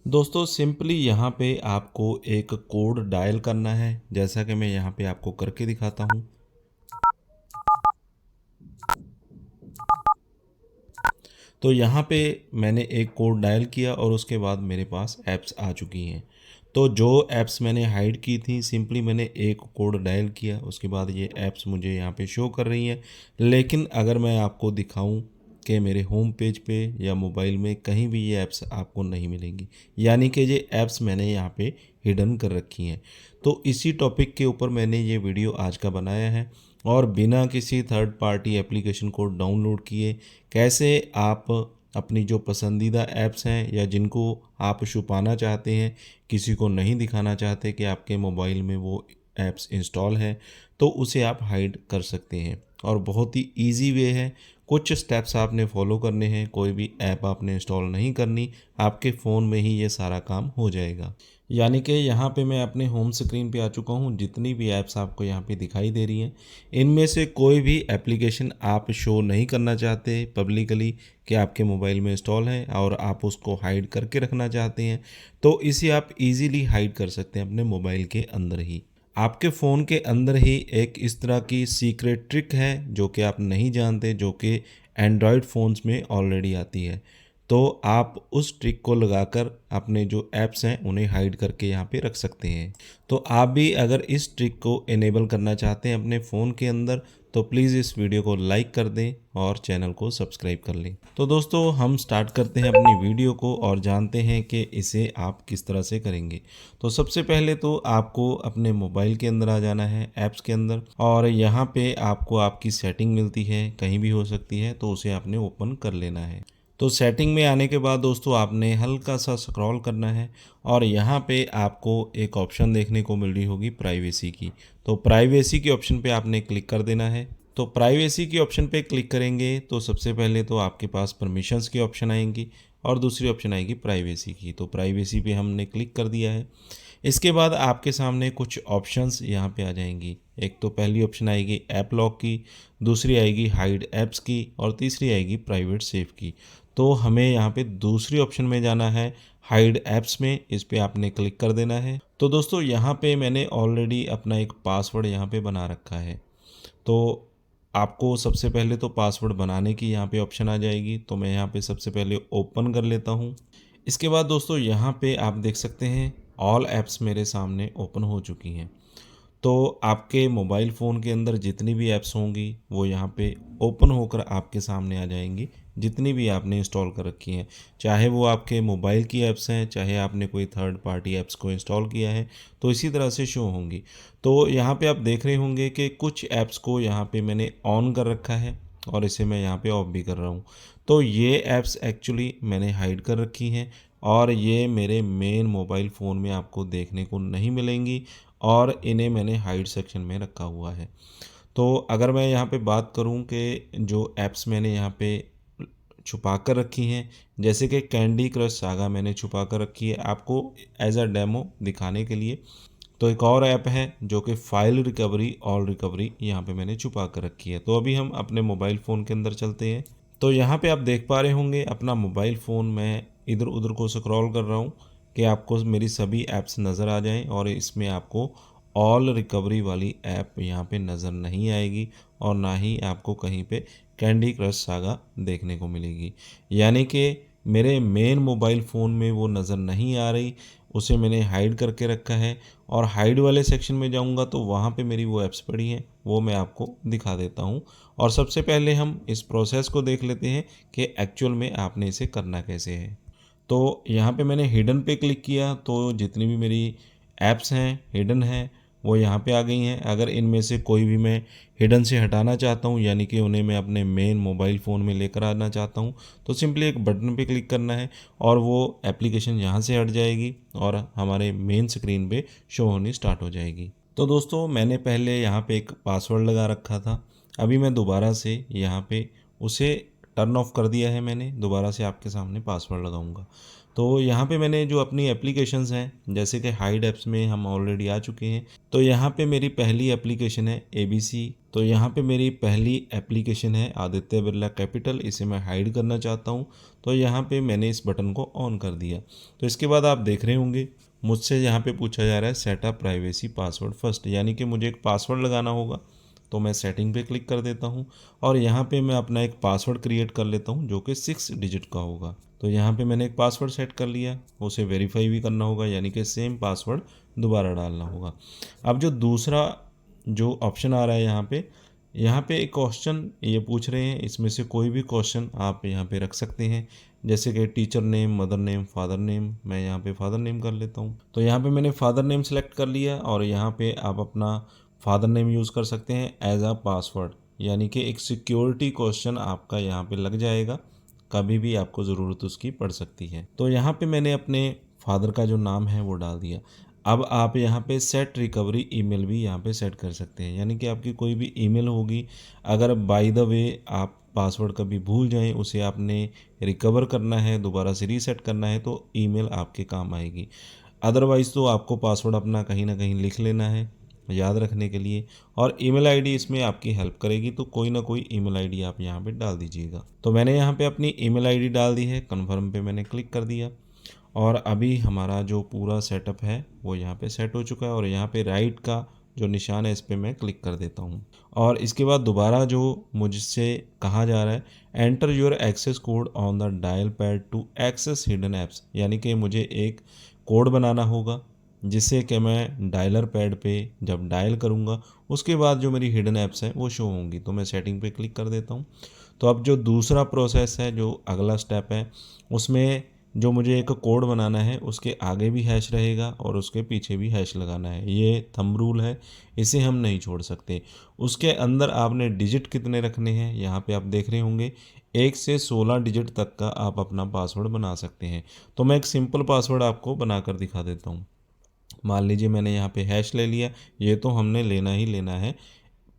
दोस्तों सिंपली यहाँ पे आपको एक कोड डायल करना है, जैसा कि मैं यहाँ पे आपको करके दिखाता हूँ। तो यहाँ पे मैंने एक कोड डायल किया और उसके बाद मेरे पास ऐप्स आ चुकी हैं। तो जो ऐप्स मैंने हाइड की थी, सिंपली मैंने एक कोड डायल किया, उसके बाद ये ऐप्स मुझे यहाँ पे शो कर रही हैं। लेकिन अगर मैं आपको दिखाऊं कि मेरे होम पेज पे या मोबाइल में कहीं भी ये ऐप्स आपको नहीं मिलेंगी, यानी कि ये ऐप्स मैंने यहाँ पे हिडन कर रखी हैं। तो इसी टॉपिक के ऊपर मैंने ये वीडियो आज का बनाया है, और बिना किसी थर्ड पार्टी एप्लीकेशन को डाउनलोड किए कैसे आप अपनी जो पसंदीदा ऐप्स हैं या जिनको आप छुपाना चाहते हैं, किसी को नहीं दिखाना चाहते कि आपके मोबाइल में वो ऐप्स इंस्टॉल है, तो उसे आप हाइड कर सकते हैं। और बहुत ही इजी वे है, कुछ स्टेप्स आपने फॉलो करने हैं, कोई भी ऐप आपने इंस्टॉल नहीं करनी, आपके फ़ोन में ही ये सारा काम हो जाएगा। यानी कि यहाँ पे मैं अपने होम स्क्रीन पे आ चुका हूँ। जितनी भी ऐप्स आपको यहाँ पे दिखाई दे रही हैं, इनमें से कोई भी एप्लीकेशन आप शो नहीं करना चाहते पब्लिकली कि आपके मोबाइल में इंस्टॉल है और आप उसको हाइड करके रखना चाहते हैं, तो इसे आप इजीली हाइड कर सकते हैं अपने मोबाइल के अंदर ही। आपके फ़ोन के अंदर ही एक इस तरह की सीक्रेट ट्रिक है जो कि आप नहीं जानते, जो कि एंड्रॉयड फ़ोन्स में ऑलरेडी आती है। तो आप उस ट्रिक को लगाकर अपने जो ऐप्स हैं उन्हें हाइड करके यहाँ पे रख सकते हैं। तो आप भी अगर इस ट्रिक को इनेबल करना चाहते हैं अपने फ़ोन के अंदर, तो प्लीज़ इस वीडियो को लाइक कर दें और चैनल को सब्सक्राइब कर लें। तो दोस्तों हम स्टार्ट करते हैं अपनी वीडियो को और जानते हैं कि इसे आप किस तरह से करेंगे। तो सबसे पहले तो आपको अपने मोबाइल के अंदर आ जाना है, ऐप्स के अंदर, और यहाँ पे आपको आपकी सेटिंग मिलती है, कहीं भी हो सकती है, तो उसे आपने ओपन कर लेना है। तो सेटिंग में आने के बाद दोस्तों आपने हल्का सा स्क्रॉल करना है और यहाँ पे आपको एक ऑप्शन देखने को मिल रही होगी प्राइवेसी की। तो प्राइवेसी के ऑप्शन पे आपने क्लिक कर देना है। तो प्राइवेसी के ऑप्शन पे क्लिक करेंगे तो सबसे पहले तो आपके पास परमिशंस की ऑप्शन आएंगी और दूसरी ऑप्शन आएगी प्राइवेसी की। तो प्राइवेसी पे हमने क्लिक कर दिया है। इसके बाद आपके सामने कुछ ऑप्शंस यहाँ पे आ जाएंगी। एक तो पहली ऑप्शन आएगी ऐप लॉक की, दूसरी आएगी हाइड ऐप्स की और तीसरी आएगी प्राइवेट सेव की। तो हमें यहाँ पे दूसरी ऑप्शन में जाना है, हाइड ऐप्स में, इस पे आपने क्लिक कर देना है। तो दोस्तों यहाँ पे मैंने ऑलरेडी अपना एक पासवर्ड यहाँ पे बना रखा है। तो आपको सबसे पहले तो पासवर्ड बनाने की यहाँ पे ऑप्शन आ जाएगी। तो मैं यहाँ पे सबसे पहले ओपन कर लेता हूँ। इसके बाद दोस्तों यहाँ पे आप देख सकते हैं ऑल ऐप्स मेरे सामने ओपन हो चुकी हैं। तो आपके मोबाइल फ़ोन के अंदर जितनी भी ऐप्स होंगी वो यहाँ पे ओपन होकर आपके सामने आ जाएंगी, जितनी भी आपने इंस्टॉल कर रखी हैं, चाहे वो आपके मोबाइल की ऐप्स हैं, चाहे आपने कोई थर्ड पार्टी ऐप्स को इंस्टॉल किया है, तो इसी तरह से शो होंगी। तो यहाँ पे आप देख रहे होंगे कि कुछ ऐप्स को यहाँ पे मैंने ऑन कर रखा है और इसे मैं यहाँ पे ऑफ भी कर रहा हूँ। तो ये ऐप्स एक्चुअली मैंने हाइड कर रखी हैं और ये मेरे मेन मोबाइल फ़ोन में आपको देखने को नहीं मिलेंगी, और इन्हें मैंने हाइड सेक्शन में रखा हुआ है। तो अगर मैं यहाँ पे बात करूँ कि जो ऐप्स मैंने यहाँ पे छुपा कर रखी हैं, जैसे कि कैंडी क्रश सागा मैंने छुपा कर रखी है आपको एज अ डेमो दिखाने के लिए। तो एक और ऐप है जो कि फाइल रिकवरी ऑल रिकवरी, यहाँ पे मैंने छुपा कर रखी है। तो अभी हम अपने मोबाइल फ़ोन के अंदर चलते हैं। तो यहाँ पे आप देख पा रहे होंगे अपना मोबाइल फ़ोन मैं इधर उधर को स्क्रॉल कर रहा हूँ कि आपको मेरी सभी ऐप्स नज़र आ जाएं, और इसमें आपको ऑल रिकवरी वाली ऐप यहाँ पे नज़र नहीं आएगी और ना ही आपको कहीं पे कैंडी क्रश सागा देखने को मिलेगी। यानी कि मेरे मेन मोबाइल फ़ोन में वो नज़र नहीं आ रही, उसे मैंने हाइड करके रखा है। और हाइड वाले सेक्शन में जाऊंगा तो वहाँ पे मेरी वो ऐप्स पड़ी हैं, वो मैं आपको दिखा देता हूँ। और सबसे पहले हम इस प्रोसेस को देख लेते हैं कि एक्चुअल में आपने इसे करना कैसे है। तो यहाँ पे मैंने हिडन पे क्लिक किया तो जितनी भी मेरी ऐप्स हैं हिडन हैं वो यहाँ पे आ गई हैं। अगर इनमें से कोई भी मैं हिडन से हटाना चाहता हूँ, यानी कि उन्हें मैं अपने मेन मोबाइल फ़ोन में लेकर आना चाहता हूँ, तो सिंपली एक बटन पे क्लिक करना है और वो एप्लीकेशन यहाँ से हट जाएगी और हमारे मेन स्क्रीन पे शो होनी स्टार्ट हो जाएगी। तो दोस्तों मैंने पहले यहाँ पे एक पासवर्ड लगा रखा था, अभी मैं दोबारा से यहाँ पे उसे टर्न ऑफ कर दिया है। मैंने दोबारा से आपके सामने पासवर्ड लगाऊंगा। तो यहाँ पे मैंने जो अपनी एप्लीकेशंस हैं, जैसे कि हाइड ऐप्स में हम ऑलरेडी आ चुके हैं, तो यहाँ पे मेरी पहली एप्लीकेशन है ABC। तो यहाँ पे मेरी पहली एप्लीकेशन है आदित्य बिरला कैपिटल, इसे मैं हाइड करना चाहता हूँ। तो यहाँ पे मैंने इस बटन को ऑन कर दिया। तो इसके बाद आप देख रहे होंगे मुझसे यहाँ पे पूछा जा रहा है सेटअप प्राइवेसी पासवर्ड फर्स्ट, यानी कि मुझे एक पासवर्ड लगाना होगा। तो मैं सेटिंग पे क्लिक कर देता हूँ और यहाँ पे मैं अपना एक पासवर्ड क्रिएट कर लेता हूँ जो कि 6 डिजिट का होगा। तो यहाँ पे मैंने एक पासवर्ड सेट कर लिया, उसे वेरीफाई भी करना होगा, यानी कि सेम पासवर्ड दोबारा डालना होगा। अब जो दूसरा जो ऑप्शन आ रहा है यहाँ पे एक क्वेश्चन ये पूछ रहे हैं, इसमें से कोई भी क्वेश्चन आप यहाँ पे रख सकते हैं, जैसे कि teacher name, mother name, father name. मैं यहाँ पे फादर नेम कर लेता हूँ। तो यहाँ पे मैंने फादर नेम सेलेक्ट कर लिया और यहाँ पे आप अपना फादर नेम यूज़ कर सकते हैं एज अ पासवर्ड, यानी कि एक सिक्योरिटी क्वेश्चन आपका यहाँ पे लग जाएगा, कभी भी आपको ज़रूरत उसकी पड़ सकती है। तो यहाँ पे मैंने अपने फादर का जो नाम है वो डाल दिया। अब आप यहाँ पे सेट रिकवरी ईमेल भी यहाँ पे सेट कर सकते हैं, यानी कि आपकी कोई भी ईमेल होगी, अगर बाय द वे आप पासवर्ड कभी भूल जाएं, उसे आपने रिकवर करना है, दोबारा से रीसेट करना है, तो ईमेल आपके काम आएगी। अदरवाइज़ तो आपको पासवर्ड अपना कहीं ना कहीं लिख लेना है याद रखने के लिए, और ईमेल आईडी इसमें आपकी हेल्प करेगी। तो कोई ना कोई ईमेल आईडी आप यहाँ पे डाल दीजिएगा। तो मैंने यहाँ पे अपनी ईमेल आईडी डाल दी है, कन्फर्म पे मैंने क्लिक कर दिया और अभी हमारा जो पूरा सेटअप है वो यहाँ पे सेट हो चुका है। और यहाँ पे राइट का जो निशान है इस पर मैं क्लिक कर देता हूँ और इसके बाद दोबारा जो मुझसे कहा जा रहा है enter your access code on the dial pad to access hidden apps, यानी कि मुझे एक कोड बनाना होगा जिससे कि मैं डायलर पैड पे जब डायल करूँगा उसके बाद जो मेरी हिडन ऐप्स हैं वो शो होंगी। तो मैं सेटिंग पे क्लिक कर देता हूँ। तो अब जो दूसरा प्रोसेस है, जो अगला स्टेप है, उसमें जो मुझे एक कोड बनाना है उसके आगे भी हैश रहेगा और उसके पीछे भी हैश लगाना है। ये थंब रूल है, इसे हम नहीं छोड़ सकते। उसके अंदर आपने डिजिट कितने रखने हैं यहाँ पे आप देख रहे होंगे, 1 से 16 डिजिट तक का आप अपना पासवर्ड बना सकते हैं। तो मैं एक सिंपल पासवर्ड आपको बनाकर दिखा देता हूँ। मान लीजिए मैंने यहाँ पे हैश ले लिया, ये तो हमने लेना ही लेना है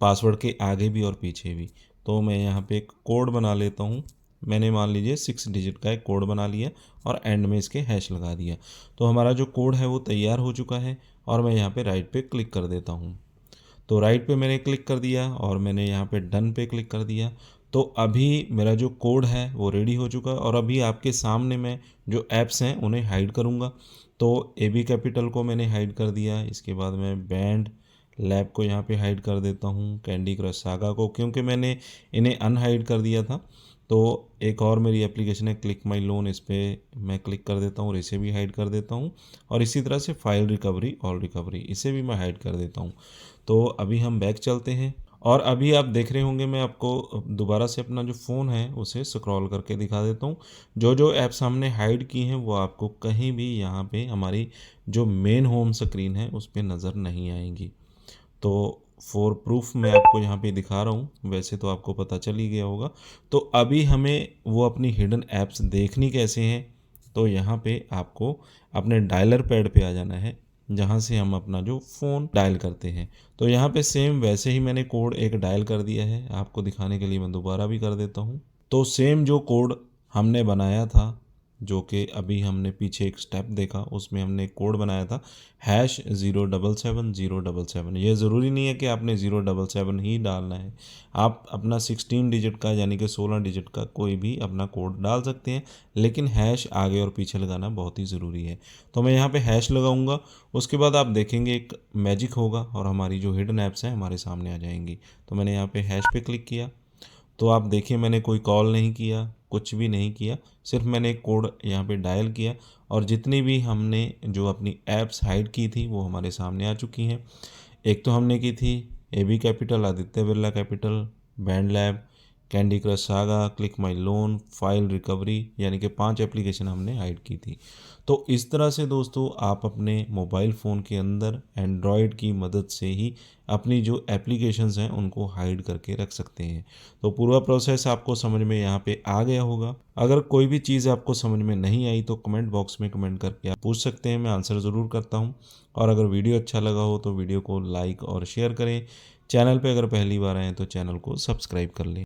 पासवर्ड के आगे भी और पीछे भी। तो मैं यहाँ पे एक कोड बना लेता हूँ। मैंने मान लीजिए 6 डिजिट का एक कोड बना लिया और एंड में इसके हैश लगा दिया। तो हमारा जो कोड है वो तैयार हो चुका है और मैं यहाँ पे राइट पे क्लिक कर देता हूँ। तो राइट पे मैंने क्लिक कर दिया और मैंने यहाँ पे डन पे क्लिक कर दिया। तो अभी मेरा जो कोड है वो रेडी हो चुका है और अभी आपके सामने मैं जो ऐप्स हैं उन्हें हाइड करूँगा। तो AB कैपिटल को मैंने हाइड कर दिया, इसके बाद मैं बैंड लैब को यहाँ पे हाइड कर देता हूँ, कैंडी क्रश सागा को क्योंकि मैंने इन्हें अनहाइड कर दिया था। तो एक और मेरी एप्लीकेशन है क्लिक माई लोन, इस पर मैं क्लिक कर देता हूँ और इसे भी हाइड कर देता हूँ। और इसी तरह से फाइल रिकवरी, ऑल रिकवरी, इसे भी मैं हाइड कर देता हूँ। तो अभी हम बैक चलते हैं और अभी आप देख रहे होंगे मैं आपको दोबारा से अपना जो फ़ोन है उसे स्क्रॉल करके दिखा देता हूँ। जो जो ऐप्स हमने हाइड की हैं वो आपको कहीं भी यहाँ पे हमारी जो मेन होम स्क्रीन है उस पर नज़र नहीं आएंगी। तो फॉर प्रूफ मैं आपको यहाँ पे दिखा रहा हूँ, वैसे तो आपको पता चल ही गया होगा। तो अभी हमें वो अपनी हिडन ऐप्स देखनी कैसे हैं, तो यहाँ पे आपको अपने डायलर पैड पे आ जाना है जहाँ से हम अपना जो फ़ोन डायल करते हैं। तो यहाँ पे सेम वैसे ही मैंने कोड एक डायल कर दिया है, आपको दिखाने के लिए मैं दोबारा भी कर देता हूँ। तो सेम जो कोड हमने बनाया था, जो कि अभी हमने पीछे एक स्टेप देखा उसमें हमने एक कोड बनाया था #077 ये ज़रूरी नहीं है कि आपने 077 ही डालना है, आप अपना 16 डिजिट का यानी कि 16 डिजिट का कोई भी अपना कोड डाल सकते हैं, लेकिन हैश आगे और पीछे लगाना बहुत ही ज़रूरी है। तो मैं यहाँ पे हैश लगाऊंगा, उसके बाद आप देखेंगे एक मैजिक होगा और हमारी जो हिडन ऐप्स हैं हमारे सामने आ जाएंगी। तो मैंने यहाँ पे हैश पे क्लिक किया, तो आप देखिए मैंने कोई कॉल नहीं किया, कुछ भी नहीं किया, सिर्फ मैंने एक कोड यहाँ पे डायल किया और जितनी भी हमने जो अपनी ऐप्स हाइड की थी वो हमारे सामने आ चुकी हैं। एक तो हमने की थी AB Capital, Aditya Birla Capital, Band Lab, Candy Crush Saga, Click My Loan, file recovery, यानी कि 5 एप्लीकेशन हमने हाइड की थी। तो इस तरह से दोस्तों आप अपने मोबाइल फ़ोन के अंदर एंड्रॉयड की मदद से ही अपनी जो एप्लीकेशंस हैं उनको हाइड करके रख सकते हैं। तो पूरा प्रोसेस आपको समझ में यहाँ पे आ गया होगा। अगर कोई भी चीज़ आपको समझ में नहीं आई तो कमेंट बॉक्स में कमेंट करके आप पूछ सकते हैं, मैं आंसर ज़रूर करता हूँ। और अगर वीडियो अच्छा लगा हो तो वीडियो को लाइक और शेयर करें। चैनल पे अगर पहली बार आएँ तो चैनल को सब्सक्राइब कर लें।